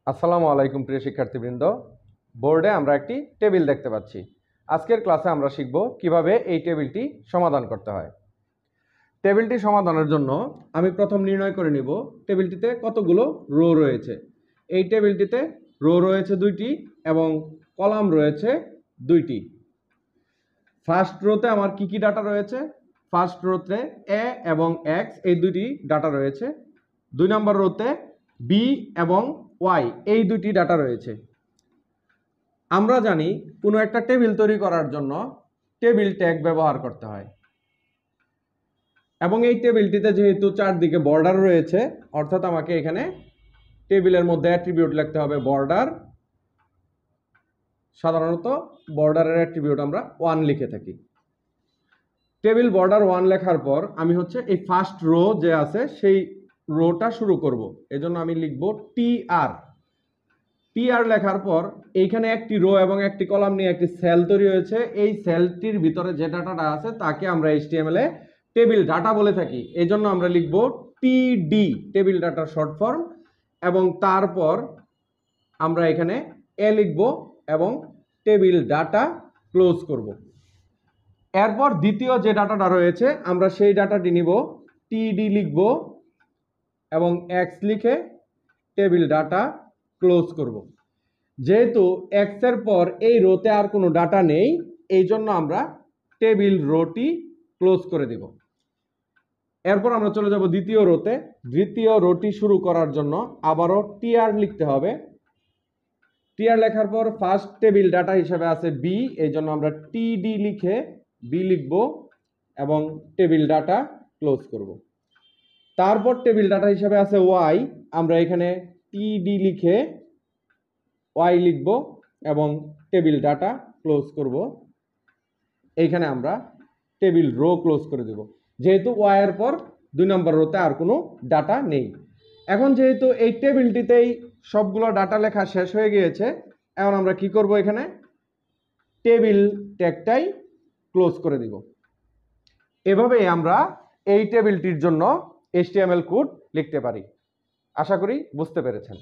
আসসালামু আলাইকুম প্রিয় শিক্ষার্থীবৃন্দ। বোর্ডে আমরা একটি টেবিল দেখতে পাচ্ছি। আজকের ক্লাসে আমরা শিখব কিভাবে এই টেবিলটি সমাধান করতে হয়। টেবিলটি সমাধানের জন্য আমি প্রথম নির্ণয় করে নিব টেবিলটিতে কতগুলো রো রয়েছে। এই টেবিলটিতে রো রয়েছে 2টি এবং কলাম রয়েছে 2টি। ফার্স্ট রোতে আমার কি ডাটা রয়েছে? ফার্স্ট রোতে এ এবং এক্স এই 2টি ডাটা রয়েছে। 2 নম্বর রোতে বি এবং ওয়াই এই 2টি ডাটা রয়েছে। আমরা জানি কোনো একটা টেবিল তৈরি করার জন্য টেবিল ট্যাগ ব্যবহার করতে হয় এবং এই টেবিলটিতে যেহেতু চারদিকে বর্ডার রয়েছে, অর্থাৎ আমাকে এখানে টেবিলের মধ্যে অ্যাট্রিবিউট লিখতে হবে বর্ডার। সাধারণত বর্ডারের অ্যাট্রিবিউট আমরা 1 লিখে থাকি। টেবিল বর্ডার 1 লেখার পর আমি এই ফার্স্ট রো যে আছে সেই রোটা শুরু করব। এজন্য আমি লিখব টিআর। টিআর লেখার পর এইখানে একটি রো এবং একটি কলাম নিয়ে একটি সেল তৈরি হয়েছে। এই সেলটির ভিতরে যে ডাটাটা আছে তাকে আমরা এইচটিএমএল এ টেবিল ডাটা বলে থাকি। এজন্য আমরা লিখব টিডি, টেবিল ডাটার শর্ট ফর্ম, এবং তারপর আমরা এখানে এ লিখব এবং টেবিল ডাটা ক্লোজ করব। এরপর দ্বিতীয় যে ডাটাটা রয়েছে আমরা সেই ডাটাটি নিব, টিডি লিখব এবং এক্স লিখে টেবিল ডাটা ক্লোজ করব। যেহেতু এক্স এর পর এই রোতে আর কোনো ডাটা নেই, এই জন্য আমরা টেবিল রোটি ক্লোজ করে দিব। এরপর আমরা চলে যাব দ্বিতীয় রোতে। দ্বিতীয় রোটি শুরু করার জন্য আবারও টিআর লিখতে হবে। টিআর লেখার পর ফার্স্ট টেবিল ডাটা হিসেবে আছে বি, এই জন্য আমরা টিডি লিখে বি লিখব এবং টেবিল ডাটা ক্লোজ করব। তারপর টেবিল ডাটা হিসেবে আছে ওয়াই, আমরা এখানে টিডি লিখে ওয়াই লিখব এবং টেবিল ডাটা ক্লোজ করব। এইখানে আমরা টেবিল রো ক্লোজ করে দেব, যেহেতু ওয়াই এর পর 2 নম্বর রোতে আর কোনো ডাটা নেই। এখন যেহেতু এই টেবিলটিতেই সবগুলো ডাটা লেখা শেষ হয়ে গিয়েছে, এখন আমরা কি করব? এখানে টেবিল ট্যাগটাই ক্লোজ করে দিব। এভাবেই আমরা এই টেবিলটির জন্য এইচটিএমএল কোড লিখতে পারি। আশা করি বুঝতে পেরেছেন।